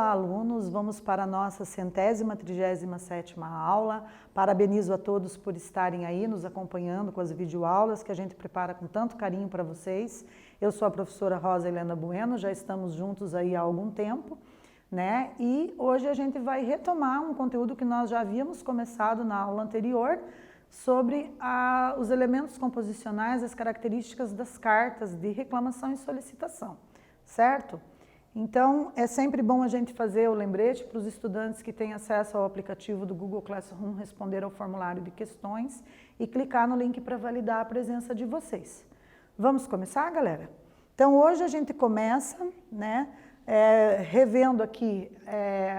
Olá, alunos! Vamos para a nossa 137ª aula. Parabenizo a todos por estarem aí nos acompanhando com as videoaulas que a gente prepara com tanto carinho para vocês. Eu sou a professora Rosa Helena Bueno, já estamos juntos aí há algum tempo, né? E hoje a gente vai retomar um conteúdo que nós já havíamos começado na aula anterior sobre os elementos composicionais, as características das cartas de reclamação e solicitação, certo? Então, é sempre bom a gente fazer o lembrete para os estudantes que têm acesso ao aplicativo do Google Classroom responder ao formulário de questões e clicar no link para validar a presença de vocês. Vamos começar, galera? Então, hoje a gente começa, né, revendo aqui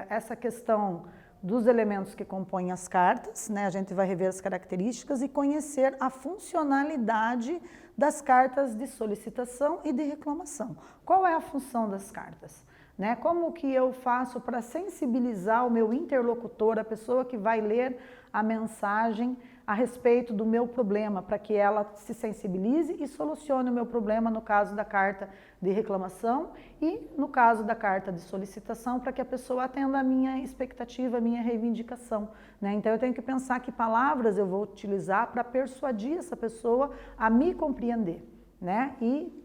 essa questão dos elementos que compõem as cartas, né? A gente vai rever as características e conhecer a funcionalidade das cartas de solicitação e de reclamação. Qual é a função das cartas? Né? Como que eu faço para sensibilizar o meu interlocutor, a pessoa que vai ler a mensagem a respeito do meu problema, para que ela se sensibilize e solucione o meu problema no caso da carta de reclamação e no caso da carta de solicitação, para que a pessoa atenda a minha expectativa, a minha reivindicação, né? Então eu tenho que pensar que palavras eu vou utilizar para persuadir essa pessoa a me compreender, né? E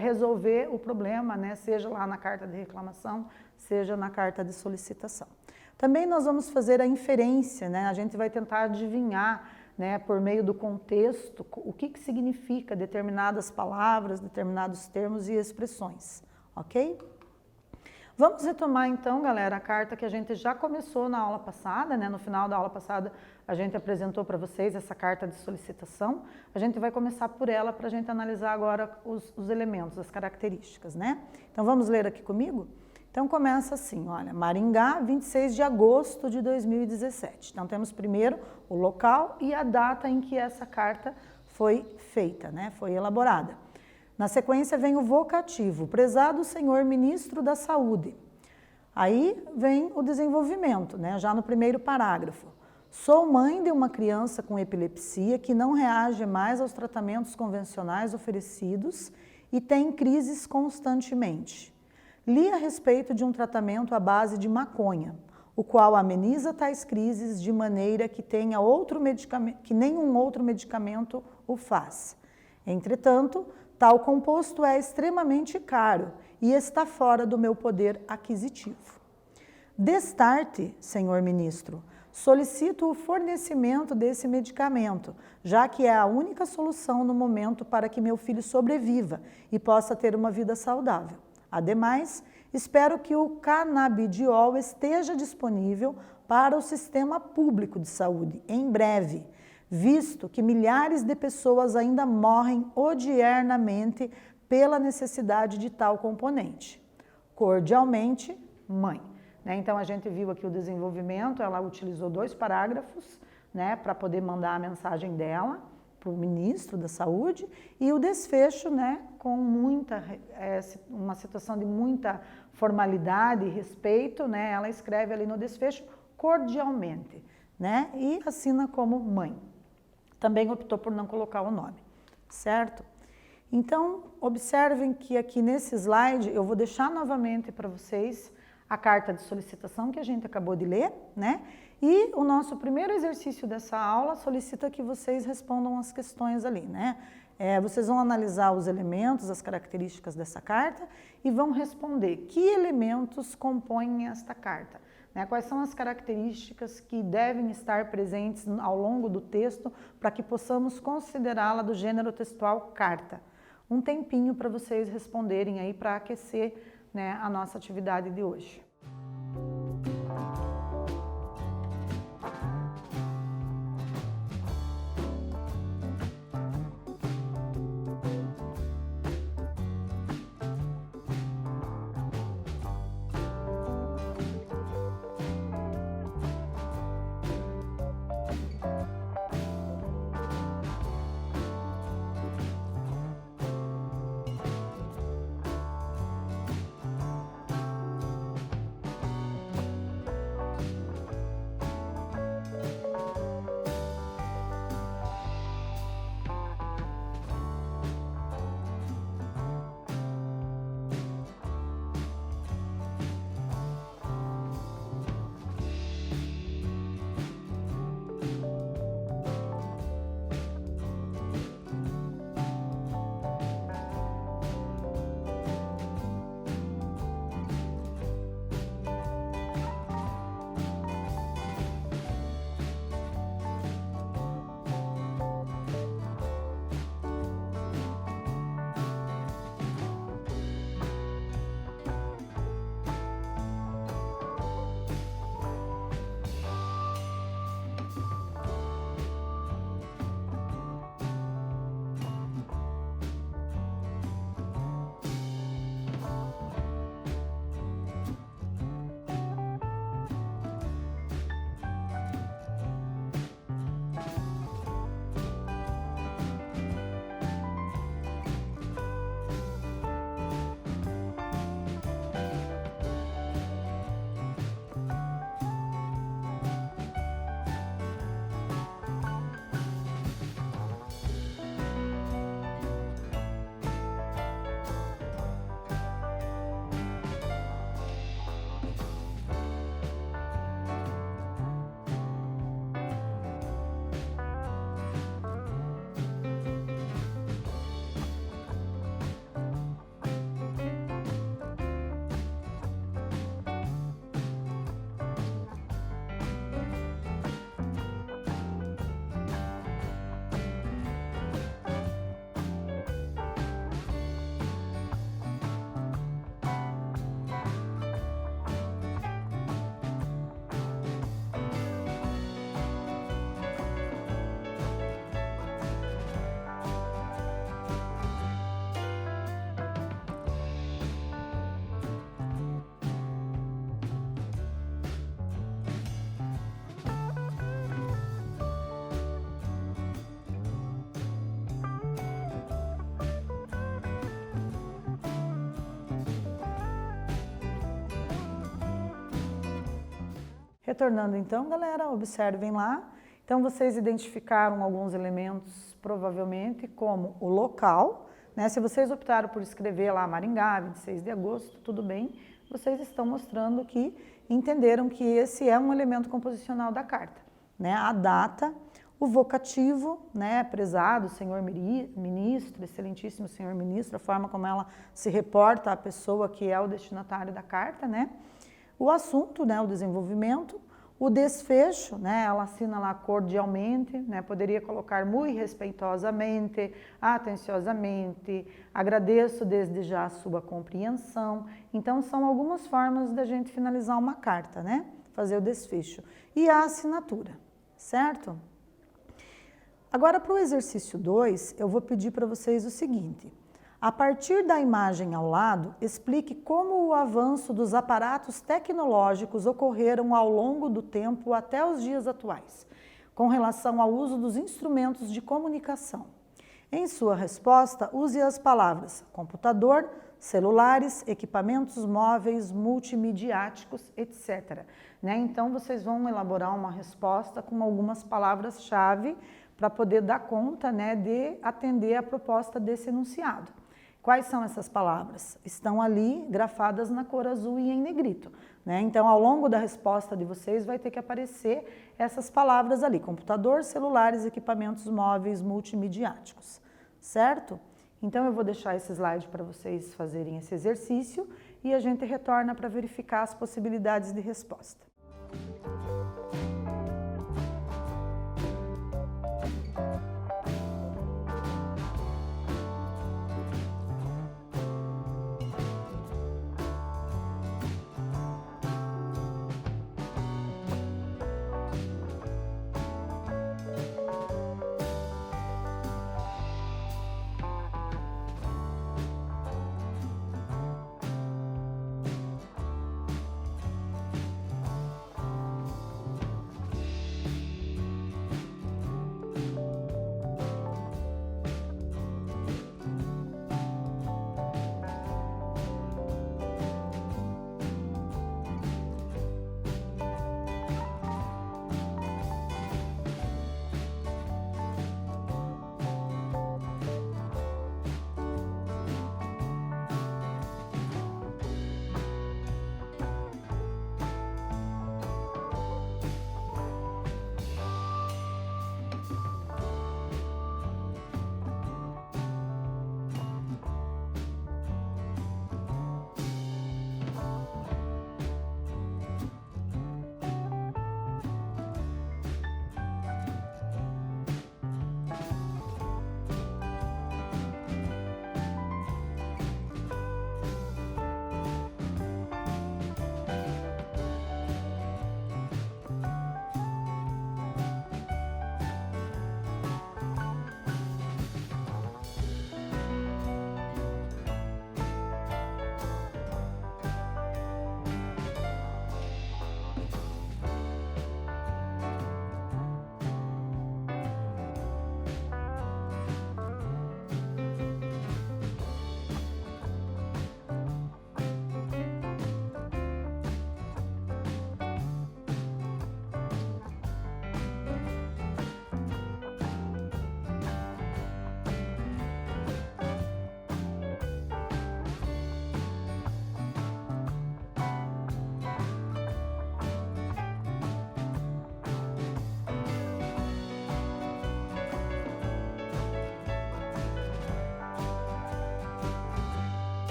resolver o problema, né? Seja lá na carta de reclamação, seja na carta de solicitação. Também nós vamos fazer a inferência, né? A gente vai tentar adivinhar, né, por meio do contexto, o que significa determinadas palavras, determinados termos e expressões, ok? Vamos retomar então, galera, a carta que a gente já começou na aula passada, né? No final da aula passada a gente apresentou para vocês essa carta de solicitação. A gente vai começar por ela para a gente analisar agora os elementos, as características, né? Então vamos ler aqui comigo? Então começa assim, olha, Maringá, 26 de agosto de 2017. Então temos primeiro o local e a data em que essa carta foi feita, né? Foi elaborada. Na sequência vem o vocativo, prezado senhor ministro da Saúde. Aí vem o desenvolvimento, né? Já no primeiro parágrafo. Sou mãe de uma criança com epilepsia que não reage mais aos tratamentos convencionais oferecidos e tem crises constantemente. Li a respeito de um tratamento à base de maconha, o qual ameniza tais crises de maneira que nenhum outro medicamento o faz. Entretanto, tal composto é extremamente caro e está fora do meu poder aquisitivo. Destarte, senhor ministro, solicito o fornecimento desse medicamento, já que é a única solução no momento para que meu filho sobreviva e possa ter uma vida saudável. Ademais, espero que o canabidiol esteja disponível para o sistema público de saúde em breve, visto que milhares de pessoas ainda morrem odiernamente pela necessidade de tal componente. Cordialmente, mãe. Né? Então, a gente viu aqui o desenvolvimento, ela utilizou 2 parágrafos, né, para poder mandar a mensagem dela para o ministro da Saúde, e o desfecho, né, com uma situação de muita formalidade e respeito, né, ela escreve ali no desfecho cordialmente, né, e assina como mãe. Também optou por não colocar o nome, certo? Então, observem que aqui nesse slide eu vou deixar novamente para vocês a carta de solicitação que a gente acabou de ler, né? E o nosso primeiro exercício dessa aula solicita que vocês respondam as questões ali, né? Vocês vão analisar os elementos, as características dessa carta e vão responder que elementos compõem esta carta. Né? Quais são as características que devem estar presentes ao longo do texto para que possamos considerá-la do gênero textual carta. Um tempinho para vocês responderem aí para aquecer, né, a nossa atividade de hoje. Retornando então, galera, observem lá. Então, vocês identificaram alguns elementos, provavelmente, como o local, né? Se vocês optaram por escrever lá Maringá, 26 de agosto, tudo bem, vocês estão mostrando que entenderam que esse é um elemento composicional da carta, né? A data, o vocativo, né? Prezado senhor ministro, excelentíssimo senhor ministro, a forma como ela se reporta à pessoa que é o destinatário da carta, né? O assunto, né? O desenvolvimento, o desfecho, né? Ela assina lá cordialmente, né? Poderia colocar muito respeitosamente, atenciosamente, agradeço desde já a sua compreensão. Então, são algumas formas da gente finalizar uma carta, né? Fazer o desfecho. E a assinatura, certo? Agora, para o exercício 2, eu vou pedir para vocês o seguinte. A partir da imagem ao lado, explique como o avanço dos aparatos tecnológicos ocorreram ao longo do tempo até os dias atuais, com relação ao uso dos instrumentos de comunicação. Em sua resposta, use as palavras computador, celulares, equipamentos móveis, multimediáticos, etc. Né? Então, vocês vão elaborar uma resposta com algumas palavras-chave para poder dar conta, né, de atender a proposta desse enunciado. Quais são essas palavras? Estão ali grafadas na cor azul e em negrito, né? Então, ao longo da resposta de vocês, vai ter que aparecer essas palavras ali, computador, celulares, equipamentos móveis, multimediáticos, certo? Então, eu vou deixar esse slide para vocês fazerem esse exercício e a gente retorna para verificar as possibilidades de resposta.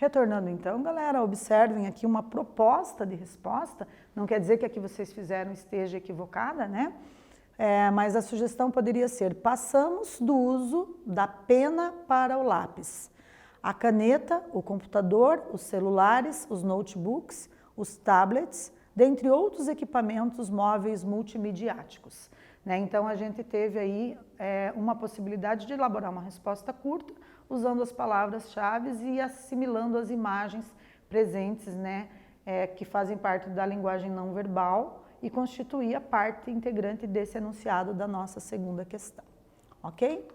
Retornando então, galera, observem aqui uma proposta de resposta, não quer dizer que a que vocês fizeram esteja equivocada, né? Mas a sugestão poderia ser: passamos do uso da pena para o lápis. A caneta, o computador, os celulares, os notebooks, os tablets, dentre outros equipamentos móveis multimediáticos. Né? Então, a gente teve aí uma possibilidade de elaborar uma resposta curta, usando as palavras-chave e assimilando as imagens presentes, né, que fazem parte da linguagem não verbal e constituir a parte integrante desse enunciado da nossa segunda questão. Ok?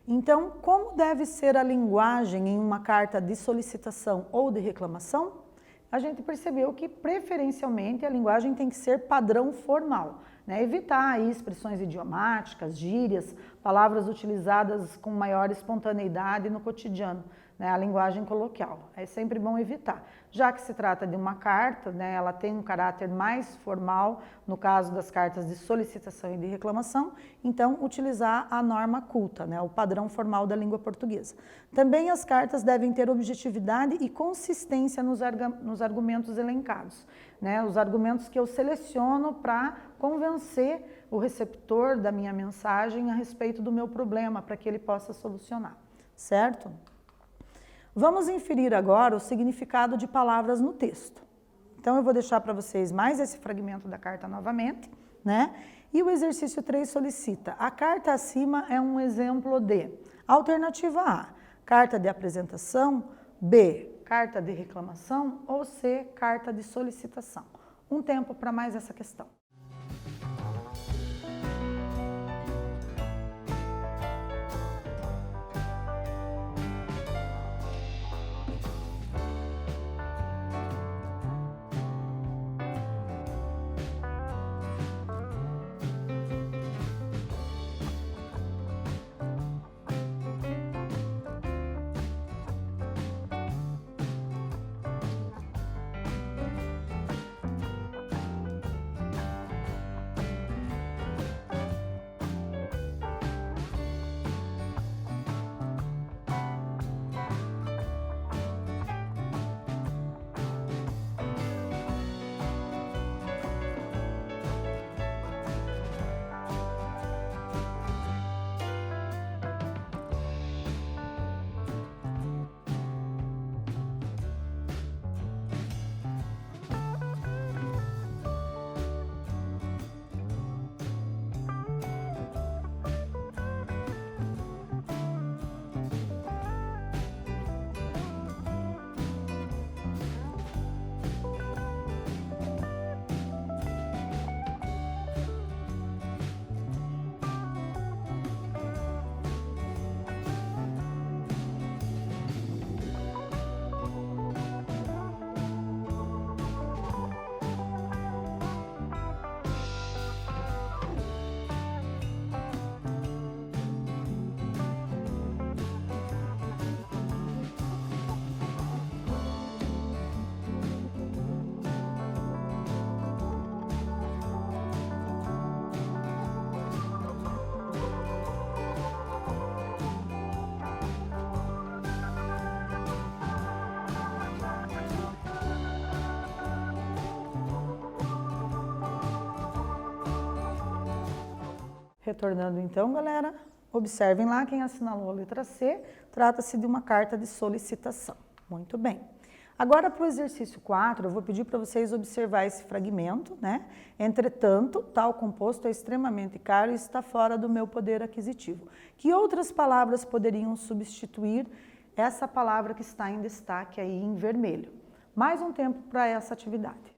Então, como deve ser a linguagem em uma carta de solicitação ou de reclamação? A gente percebeu que, preferencialmente, a linguagem tem que ser padrão formal, né? Evitar aí expressões idiomáticas, gírias, palavras utilizadas com maior espontaneidade no cotidiano, né? A linguagem coloquial. É sempre bom evitar. Já que se trata de uma carta, né, ela tem um caráter mais formal, no caso das cartas de solicitação e de reclamação, então utilizar a norma culta, né, o padrão formal da língua portuguesa. Também as cartas devem ter objetividade e consistência nos argumentos elencados, né, os argumentos que eu seleciono para convencer o receptor da minha mensagem a respeito do meu problema, para que ele possa solucionar, certo? Vamos inferir agora o significado de palavras no texto. Então, eu vou deixar para vocês mais esse fragmento da carta novamente, né? E o exercício 3 solicita: a carta acima é um exemplo de alternativa A, carta de apresentação, B, carta de reclamação ou C, carta de solicitação. Um tempo para mais essa questão. Retornando então, galera, observem lá quem assinalou a letra C, trata-se de uma carta de solicitação. Muito bem. Agora, para o exercício 4, eu vou pedir para vocês observar esse fragmento, né? Entretanto, tal composto é extremamente caro e está fora do meu poder aquisitivo. Que outras palavras poderiam substituir essa palavra que está em destaque aí em vermelho? Mais um tempo para essa atividade.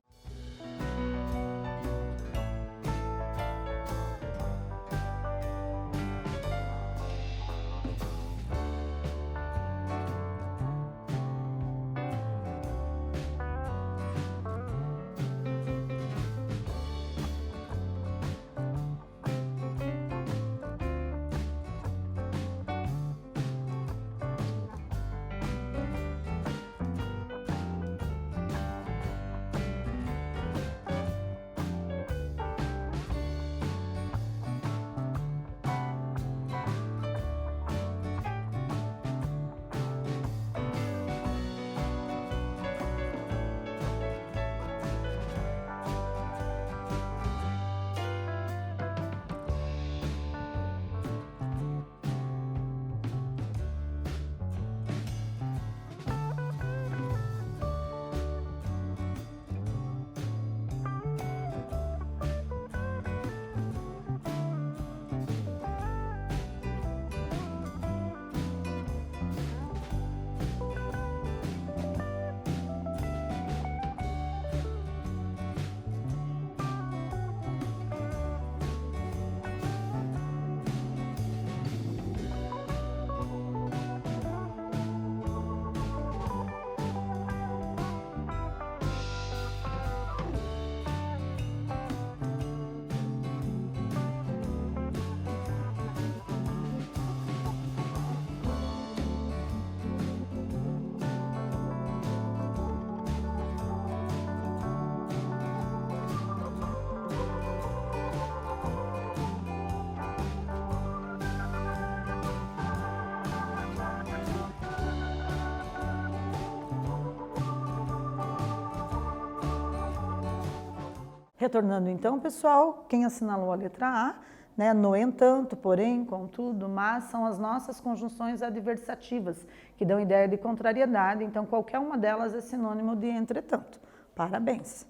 Retornando então, pessoal, quem assinalou a letra A, né, no entanto, porém, contudo, mas, são as nossas conjunções adversativas, que dão ideia de contrariedade, então qualquer uma delas é sinônimo de entretanto. Parabéns!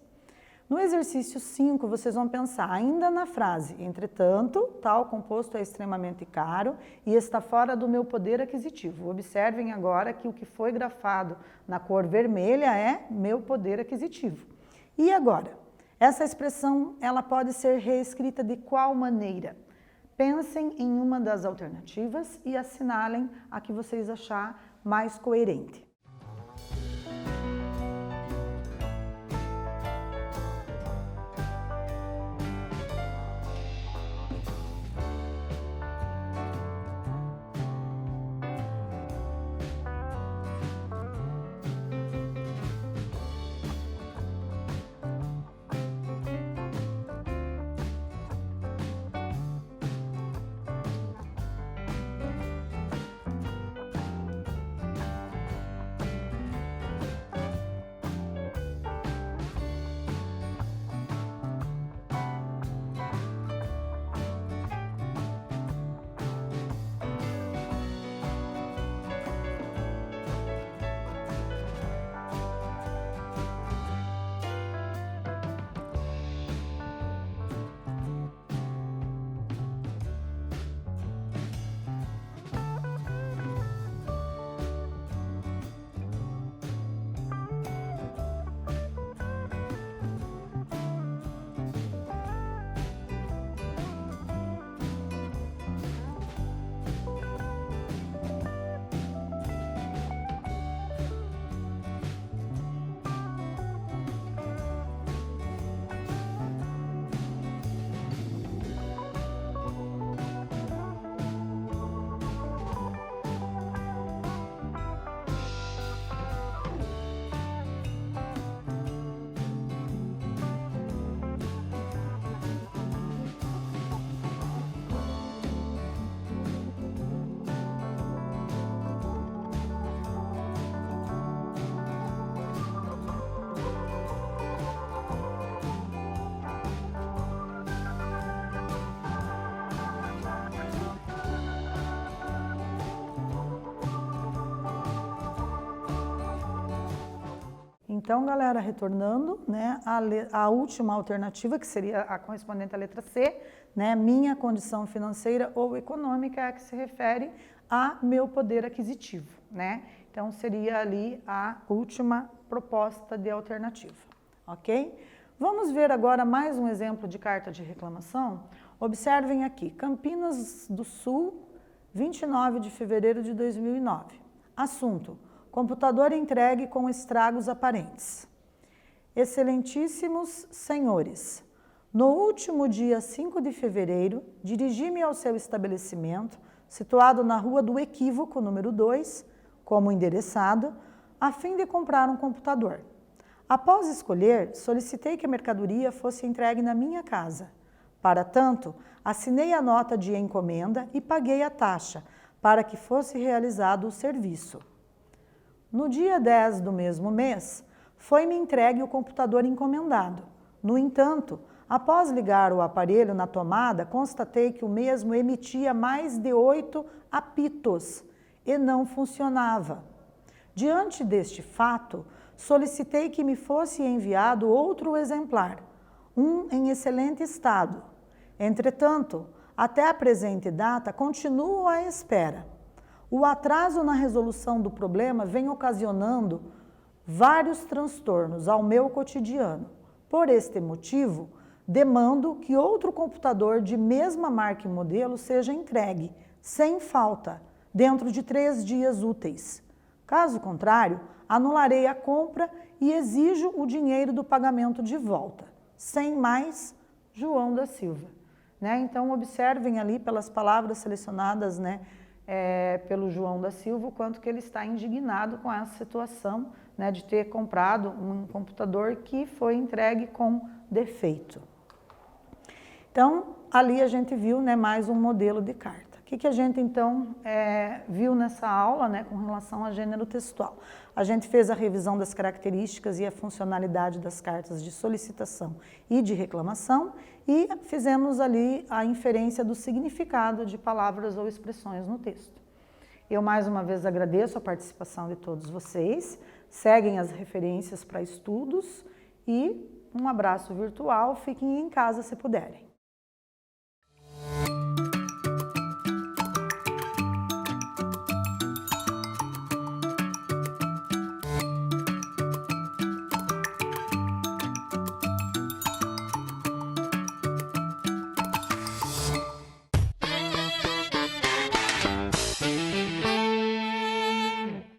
No exercício 5, vocês vão pensar ainda na frase, entretanto, tal composto é extremamente caro e está fora do meu poder aquisitivo. Observem agora que o que foi grafado na cor vermelha é meu poder aquisitivo. E agora? Essa expressão, ela pode ser reescrita de qual maneira? Pensem em uma das alternativas e assinalem a que vocês achar mais coerente. Então, galera, retornando, né, a última alternativa, que seria a correspondente à letra C, né, minha condição financeira ou econômica, é a que se refere a meu poder aquisitivo, né? Então, seria ali a última proposta de alternativa, ok? Vamos ver agora mais um exemplo de carta de reclamação. Observem aqui, Campinas do Sul, 29 de fevereiro de 2009. Assunto: computador entregue com estragos aparentes. Excelentíssimos senhores, no último dia 5 de fevereiro, dirigi-me ao seu estabelecimento, situado na Rua do Equívoco, número 2, como endereçado, a fim de comprar um computador. Após escolher, solicitei que a mercadoria fosse entregue na minha casa. Para tanto, assinei a nota de encomenda e paguei a taxa, para que fosse realizado o serviço. No dia 10 do mesmo mês, foi-me entregue o computador encomendado. No entanto, após ligar o aparelho na tomada, constatei que o mesmo emitia mais de 8 apitos e não funcionava. Diante deste fato, solicitei que me fosse enviado outro exemplar, um em excelente estado. Entretanto, até a presente data, continuo à espera. O atraso na resolução do problema vem ocasionando vários transtornos ao meu cotidiano. Por este motivo, demando que outro computador de mesma marca e modelo seja entregue, sem falta, dentro de 3 dias úteis. Caso contrário, anularei a compra e exijo o dinheiro do pagamento de volta. Sem mais, João da Silva. Né? Então, observem ali pelas palavras selecionadas, né, pelo João da Silva, o quanto que ele está indignado com essa situação, né, de ter comprado um computador que foi entregue com defeito. Então, ali a gente viu, né, mais um modelo de carta. O que a gente, então, viu nessa aula, né, com relação a gênero textual? A gente fez a revisão das características e a funcionalidade das cartas de solicitação e de reclamação e fizemos ali a inferência do significado de palavras ou expressões no texto. Eu, mais uma vez, agradeço a participação de todos vocês, seguem as referências para estudos e um abraço virtual, fiquem em casa se puderem.